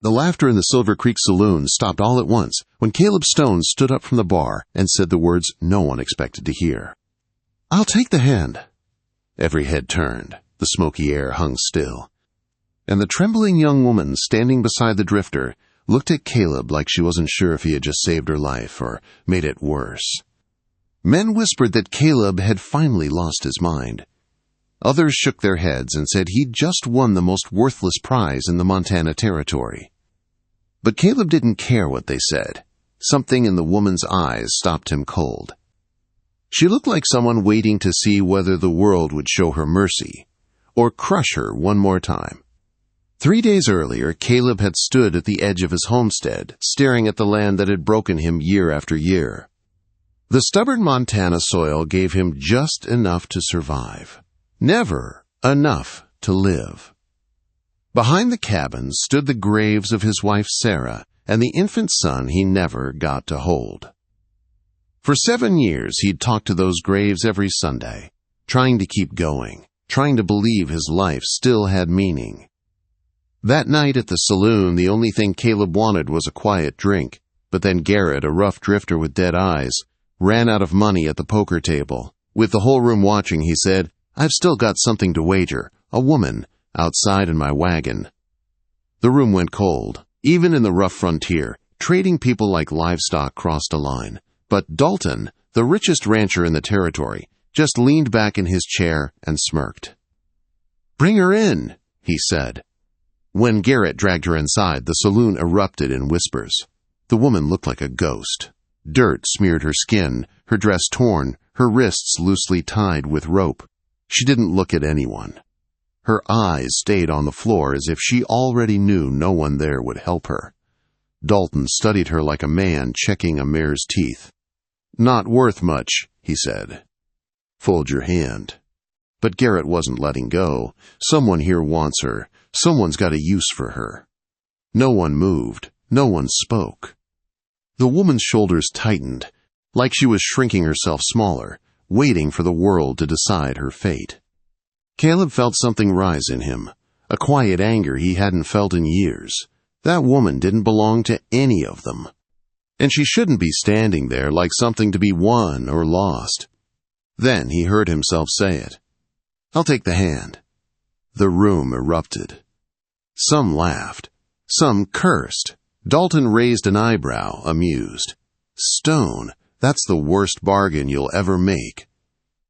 The laughter in the Silver Creek Saloon stopped all at once when Caleb Stone stood up from the bar and said the words no one expected to hear. "I'll take the hand." Every head turned. The smoky air hung still. And the trembling young woman standing beside the drifter looked at Caleb like she wasn't sure if he had just saved her life or made it worse. Men whispered that Caleb had finally lost his mind. Others shook their heads and said he'd just won the most worthless prize in the Montana Territory. But Caleb didn't care what they said. Something in the woman's eyes stopped him cold. She looked like someone waiting to see whether the world would show her mercy, or crush her one more time. 3 days earlier, Caleb had stood at the edge of his homestead, staring at the land that had broken him year after year. The stubborn Montana soil gave him just enough to survive. Never enough to live. Behind the cabin stood the graves of his wife Sarah and the infant son he never got to hold. For 7 years he'd talked to those graves every Sunday, trying to keep going, trying to believe his life still had meaning. That night at the saloon, the only thing Caleb wanted was a quiet drink, but then Garrett, a rough drifter with dead eyes, ran out of money at the poker table. With the whole room watching, he said, "I've still got something to wager, a woman, outside in my wagon." The room went cold. Even in the rough frontier, trading people like livestock crossed a line. But Dalton, the richest rancher in the territory, just leaned back in his chair and smirked. "Bring her in," he said. When Garrett dragged her inside, the saloon erupted in whispers. The woman looked like a ghost. Dirt smeared her skin, her dress torn, her wrists loosely tied with rope. She didn't look at anyone. Her eyes stayed on the floor as if she already knew no one there would help her. Dalton studied her like a man checking a mare's teeth. "Not worth much," he said. "Fold your hand." But Garrett wasn't letting go. Someone here wants her. Someone's got a use for her. No one moved. No one spoke. The woman's shoulders tightened, like she was shrinking herself smaller, waiting for the world to decide her fate. Caleb felt something rise in him, a quiet anger he hadn't felt in years. That woman didn't belong to any of them. And she shouldn't be standing there like something to be won or lost. Then he heard himself say it. "I'll take the hand." The room erupted. Some laughed. Some cursed. Dalton raised an eyebrow, amused. "Stone, that's the worst bargain you'll ever make."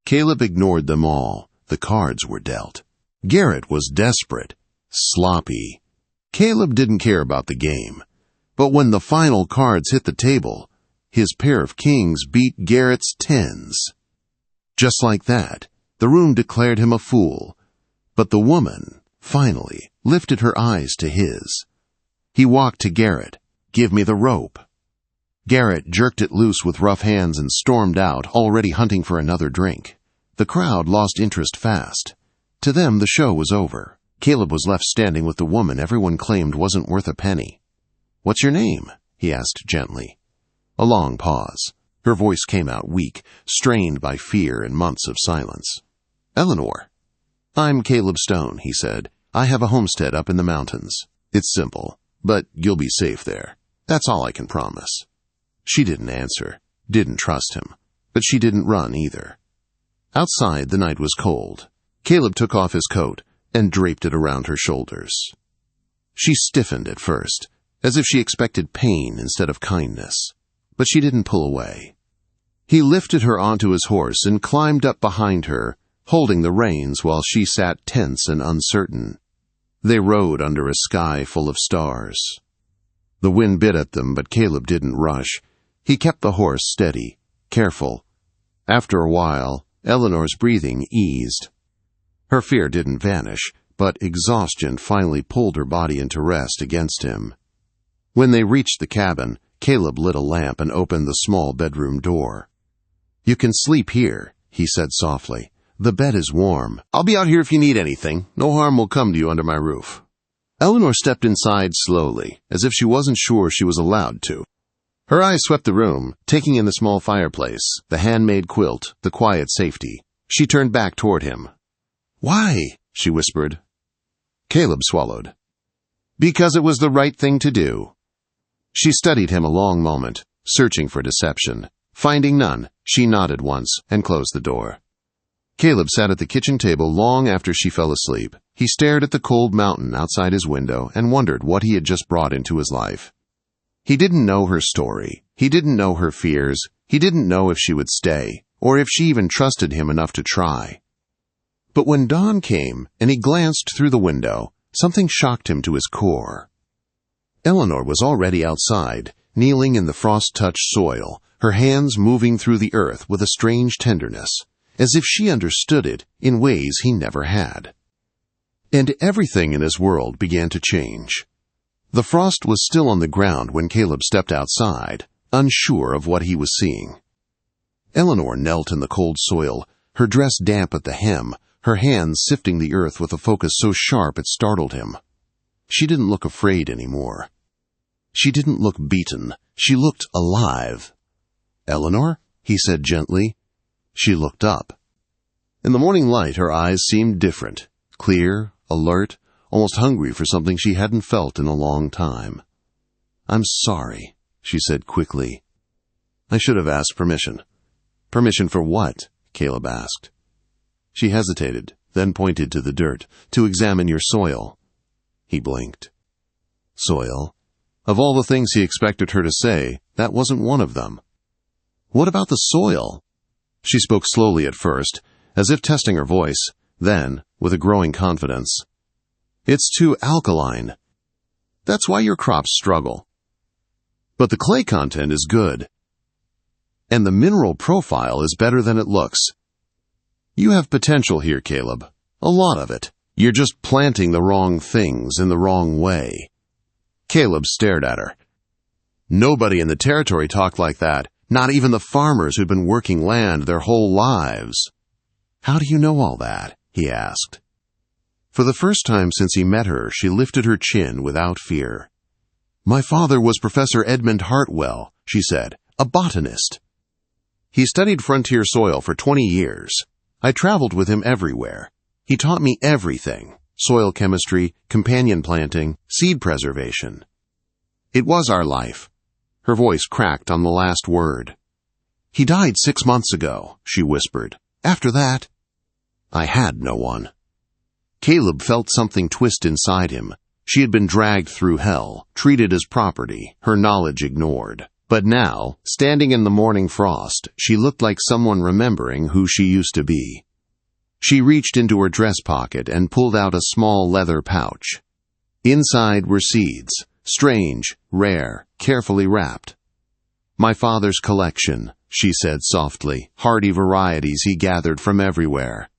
Caleb ignored them all. The cards were dealt. Garrett was desperate, sloppy. Caleb didn't care about the game. But when the final cards hit the table, his pair of kings beat Garrett's tens. Just like that, the room declared him a fool. But the woman, finally, lifted her eyes to his. He walked to Garrett. "Give me the rope." Garrett jerked it loose with rough hands and stormed out, already hunting for another drink. The crowd lost interest fast. To them, the show was over. Caleb was left standing with the woman everyone claimed wasn't worth a penny. "What's your name?" he asked gently. A long pause. Her voice came out weak, strained by fear and months of silence. "Eleanor." "I'm Caleb Stone," he said. "I have a homestead up in the mountains. It's simple, but you'll be safe there. That's all I can promise." She didn't answer, didn't trust him, but she didn't run either. Outside, the night was cold. Caleb took off his coat and draped it around her shoulders. She stiffened at first, as if she expected pain instead of kindness, but she didn't pull away. He lifted her onto his horse and climbed up behind her, holding the reins while she sat tense and uncertain. They rode under a sky full of stars. The wind bit at them, but Caleb didn't rush. He kept the horse steady, careful. After a while, Eleanor's breathing eased. Her fear didn't vanish, but exhaustion finally pulled her body into rest against him. When they reached the cabin, Caleb lit a lamp and opened the small bedroom door. "You can sleep here," he said softly. "The bed is warm. I'll be out here if you need anything. No harm will come to you under my roof." Eleanor stepped inside slowly, as if she wasn't sure she was allowed to. Her eyes swept the room, taking in the small fireplace, the handmade quilt, the quiet safety. She turned back toward him. "Why?" she whispered. Caleb swallowed. Because it was the right thing to do. She studied him a long moment, searching for deception. Finding none, she nodded once and closed the door. Caleb sat at the kitchen table long after she fell asleep. He stared at the cold mountain outside his window and wondered what he had just brought into his life. He didn't know her story. He didn't know her fears. He didn't know if she would stay, or if she even trusted him enough to try. But when dawn came and he glanced through the window, something shocked him to his core. Eleanor was already outside, kneeling in the frost-touched soil, her hands moving through the earth with a strange tenderness, as if she understood it in ways he never had. And everything in his world began to change. The frost was still on the ground when Caleb stepped outside, unsure of what he was seeing. Eleanor knelt in the cold soil, her dress damp at the hem, her hands sifting the earth with a focus so sharp it startled him. She didn't look afraid anymore. She didn't look beaten. She looked alive. "Eleanor?" he said gently. She looked up. In the morning light, her eyes seemed different, clear, alert, almost hungry for something she hadn't felt in a long time. "I'm sorry," she said quickly. "I should have asked permission." "Permission for what?" Caleb asked. She hesitated, then pointed to the dirt. "To examine your soil." He blinked. Soil? Of all the things he expected her to say, that wasn't one of them. "What about the soil?" She spoke slowly at first, as if testing her voice, then, with a growing confidence. "It's too alkaline. That's why your crops struggle. But the clay content is good. And the mineral profile is better than it looks. You have potential here, Caleb. A lot of it. You're just planting the wrong things in the wrong way." Caleb stared at her. Nobody in the territory talked like that, not even the farmers who'd been working land their whole lives. "How do you know all that?" he asked. For the first time since he met her, she lifted her chin without fear. "My father was Professor Edmund Hartwell," she said, "a botanist. He studied frontier soil for 20 years. I traveled with him everywhere. He taught me everything: soil chemistry, companion planting, seed preservation. It was our life." Her voice cracked on the last word. "He died 6 months ago," she whispered. "After that, I had no one." Caleb felt something twist inside him. She had been dragged through hell, treated as property, her knowledge ignored. But now, standing in the morning frost, she looked like someone remembering who she used to be. She reached into her dress pocket and pulled out a small leather pouch. Inside were seeds, strange, rare, carefully wrapped. "My father's collection," she said softly, "hardy varieties he gathered from everywhere.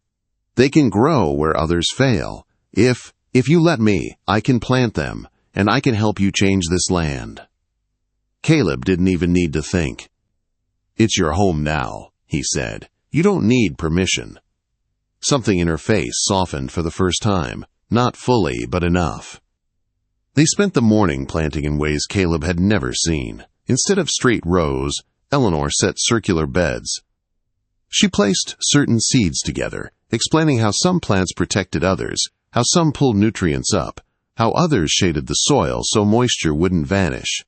They can grow where others fail. If you let me, I can plant them, and I can help you change this land." Caleb didn't even need to think. "It's your home now," he said. "You don't need permission." Something in her face softened for the first time, not fully, but enough. They spent the morning planting in ways Caleb had never seen. Instead of straight rows, Eleanor set circular beds. She placed certain seeds together, explaining how some plants protected others, how some pulled nutrients up, how others shaded the soil so moisture wouldn't vanish.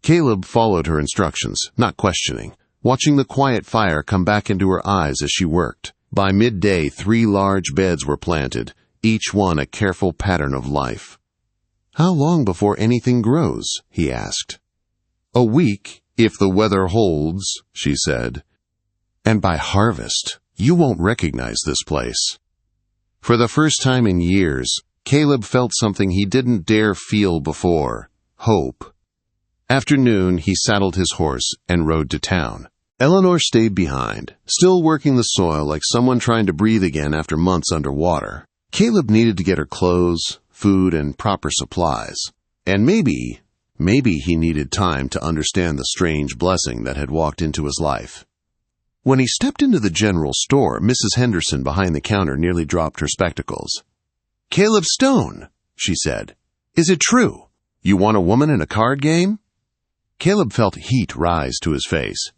Caleb followed her instructions, not questioning, watching the quiet fire come back into her eyes as she worked. By midday, 3 large beds were planted, each one a careful pattern of life. "How long before anything grows?" he asked. "A week, if the weather holds," she said. "And by harvest, you won't recognize this place." For the first time in years, Caleb felt something he didn't dare feel before: hope. After noon, he saddled his horse and rode to town. Eleanor stayed behind, still working the soil like someone trying to breathe again after months underwater. Caleb needed to get her clothes, food, and proper supplies. And maybe he needed time to understand the strange blessing that had walked into his life. When he stepped into the general store, Mrs. Henderson behind the counter nearly dropped her spectacles. "Caleb Stone," she said. "Is it true? You want a woman in a card game?" Caleb felt heat rise to his face.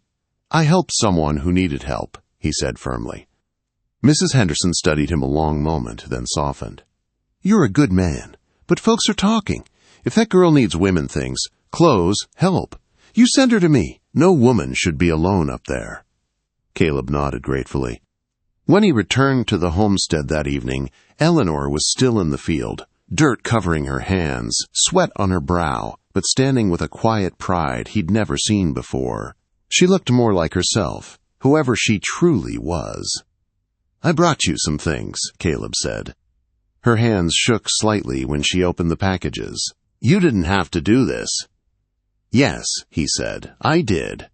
"I helped someone who needed help," he said firmly. Mrs. Henderson studied him a long moment, then softened. "You're a good man, But folks are talking. If that girl needs women things, clothes, help, you send her to me. No woman should be alone up there." Caleb nodded gratefully. When he returned to the homestead that evening, Eleanor was still in the field, dirt covering her hands, sweat on her brow, but standing with a quiet pride he'd never seen before. She looked more like herself, whoever she truly was. "I brought you some things," Caleb said. Her hands shook slightly when she opened the packages. "You didn't have to do this." "Yes," he said, "I did."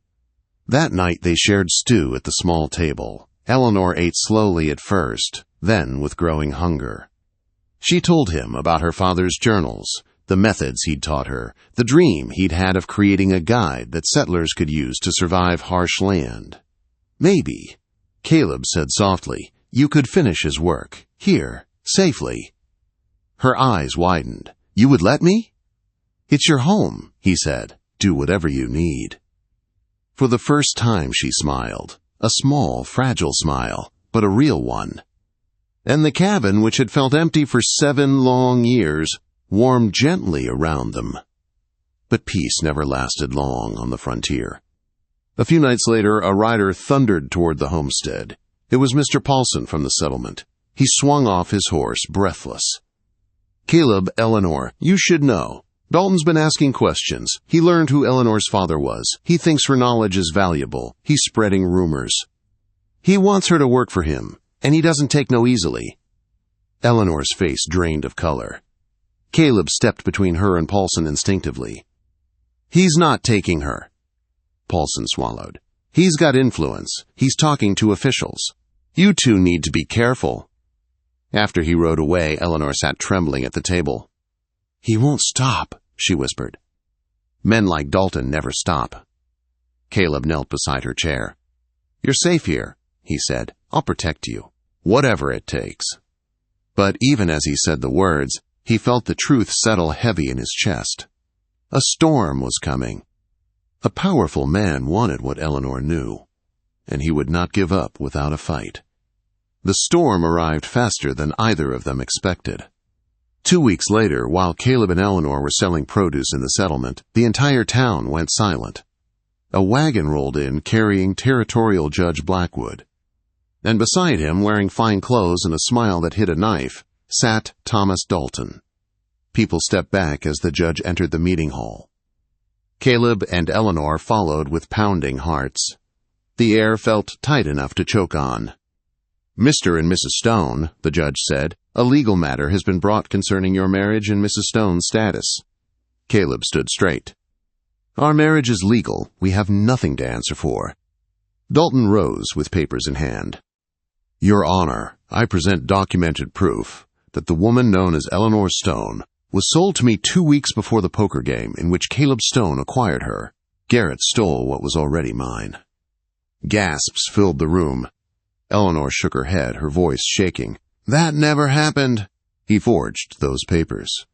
That night they shared stew at the small table. Eleanor ate slowly at first, then with growing hunger. She told him about her father's journals, the methods he'd taught her, the dream he'd had of creating a guide that settlers could use to survive harsh land. "Maybe," Caleb said softly, "you could finish his work, here, safely." Her eyes widened. "You would let me?" "It's your home," he said. "Do whatever you need." For the first time she smiled, a small, fragile smile, but a real one. And the cabin, which had felt empty for 7 long years, warmed gently around them. But peace never lasted long on the frontier. A few nights later, a rider thundered toward the homestead. It was Mr. Paulson from the settlement. He swung off his horse, breathless. "Caleb, Eleanor, you should know. Dalton's been asking questions. He learned who Eleanor's father was. He thinks her knowledge is valuable. He's spreading rumors. He wants her to work for him, and he doesn't take no easily." Eleanor's face drained of color. Caleb stepped between her and Paulson instinctively. "He's not taking her." Paulson swallowed. "He's got influence. He's talking to officials. You two need to be careful." After he rode away, Eleanor sat trembling at the table. "He won't stop," she whispered. "Men like Dalton never stop." Caleb knelt beside her chair. "You're safe here," he said. "I'll protect you, whatever it takes." But even as he said the words, he felt the truth settle heavy in his chest. A storm was coming. A powerful man wanted what Eleanor knew, and he would not give up without a fight. The storm arrived faster than either of them expected. 2 weeks later, while Caleb and Eleanor were selling produce in the settlement, the entire town went silent. A wagon rolled in carrying Territorial Judge Blackwood. And beside him, wearing fine clothes and a smile that hid a knife, sat Thomas Dalton. People stepped back as the judge entered the meeting hall. Caleb and Eleanor followed with pounding hearts. The air felt tight enough to choke on. "Mr. and Mrs. Stone," the judge said, "a legal matter has been brought concerning your marriage and Mrs. Stone's status." Caleb stood straight. "Our marriage is legal. We have nothing to answer for." Dalton rose with papers in hand. "Your Honor, I present documented proof that the woman known as Eleanor Stone was sold to me 2 weeks before the poker game in which Caleb Stone acquired her. Garrett stole what was already mine." Gasps filled the room. Eleanor shook her head, her voice shaking. "That never happened." "He forged those papers."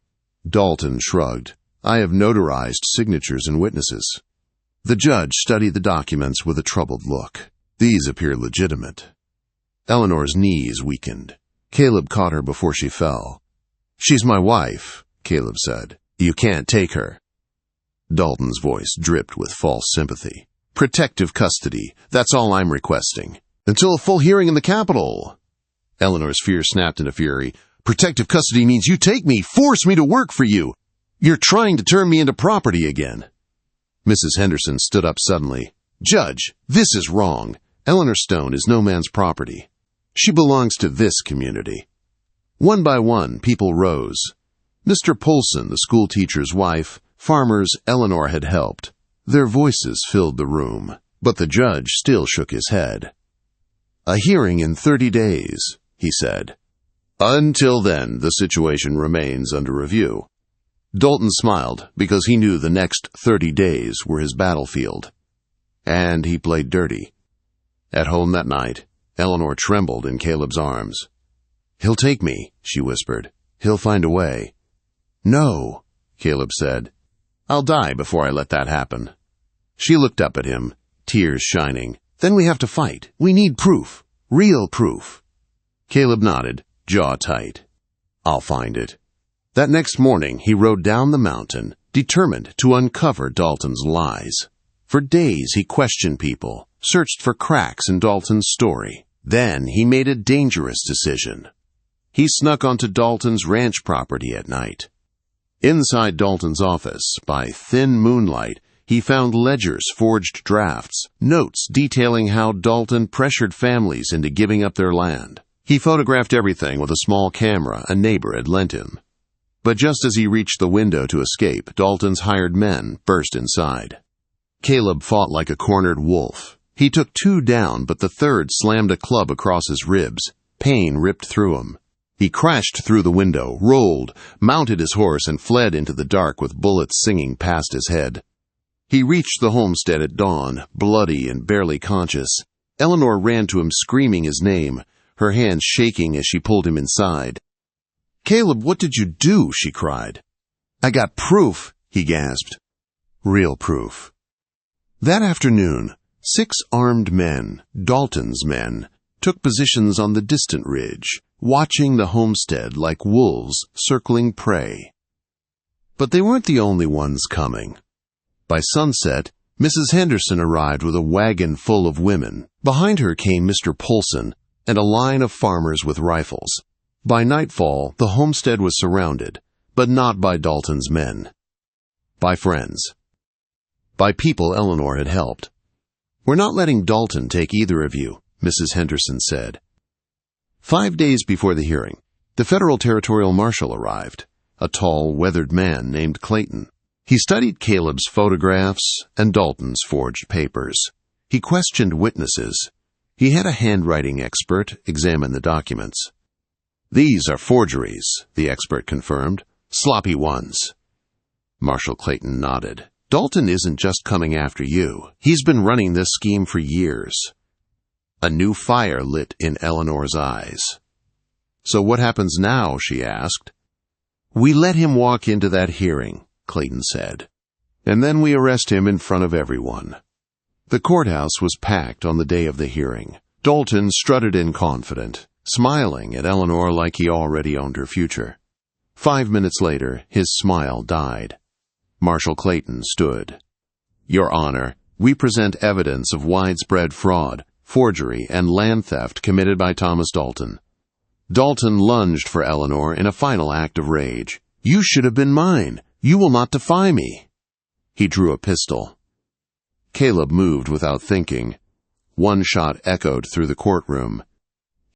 Dalton shrugged. "I have notarized signatures and witnesses." The judge studied the documents with a troubled look. "These appear legitimate." Eleanor's knees weakened. Caleb caught her before she fell. "She's my wife," Caleb said. "You can't take her." Dalton's voice dripped with false sympathy. "Protective custody, that's all I'm requesting. Until a full hearing in the Capitol." Eleanor's fear snapped into fury. "Protective custody means you take me, force me to work for you. You're trying to turn me into property again." Mrs. Henderson stood up suddenly. "Judge, this is wrong. Eleanor Stone is no man's property. She belongs to this community." One by one, people rose. Mr. Polson, the schoolteacher's wife, farmers Eleanor had helped. Their voices filled the room, but the judge still shook his head. "A hearing in 30 days, he said. "Until then, the situation remains under review." Dalton smiled because he knew the next 30 days were his battlefield. And he played dirty. At home that night, Eleanor trembled in Caleb's arms. "He'll take me," she whispered. "He'll find a way." "No," Caleb said. "I'll die before I let that happen." She looked up at him, tears shining. "Then we have to fight. We need proof. Real proof." Caleb nodded, jaw tight. "I'll find it." That next morning, he rode down the mountain, determined to uncover Dalton's lies. For days, he questioned people, searched for cracks in Dalton's story. Then he made a dangerous decision. He snuck onto Dalton's ranch property at night. Inside Dalton's office, by thin moonlight, he found ledgers, forged drafts, notes detailing how Dalton pressured families into giving up their land. He photographed everything with a small camera a neighbor had lent him. But just as he reached the window to escape, Dalton's hired men burst inside. Caleb fought like a cornered wolf. He took 2 down, but the third slammed a club across his ribs. Pain ripped through him. He crashed through the window, rolled, mounted his horse, and fled into the dark with bullets singing past his head. He reached the homestead at dawn, bloody and barely conscious. Eleanor ran to him screaming his name, her hands shaking as she pulled him inside. "Caleb, what did you do?" she cried. "I got proof," he gasped. Real proof. That afternoon, 6 armed men, Dalton's men, took positions on the distant ridge, watching the homestead like wolves circling prey. But they weren't the only ones coming. By sunset, Mrs. Henderson arrived with a wagon full of women. Behind her came Mr. Polson and a line of farmers with rifles. By nightfall, the homestead was surrounded, but not by Dalton's men. By friends. By people Eleanor had helped. "We're not letting Dalton take either of you," Mrs. Henderson said. 5 days before the hearing, the federal territorial marshal arrived, a tall, weathered man named Clayton. He studied Caleb's photographs and Dalton's forged papers. He questioned witnesses. He had a handwriting expert examine the documents. "These are forgeries," the expert confirmed. "Sloppy ones." Marshal Clayton nodded. "Dalton isn't just coming after you. He's been running this scheme for years." A new fire lit in Eleanor's eyes. "So what happens now?" she asked. "We let him walk into that hearing," Clayton said. "And then we arrest him in front of everyone." The courthouse was packed on the day of the hearing. Dalton strutted in confident, smiling at Eleanor like he already owned her future. 5 minutes later, his smile died. Marshal Clayton stood. "Your Honor, we present evidence of widespread fraud, forgery, and land theft committed by Thomas Dalton." Dalton lunged for Eleanor in a final act of rage. "You should have been mine. You will not defy me." He drew a pistol. Caleb moved without thinking. One shot echoed through the courtroom.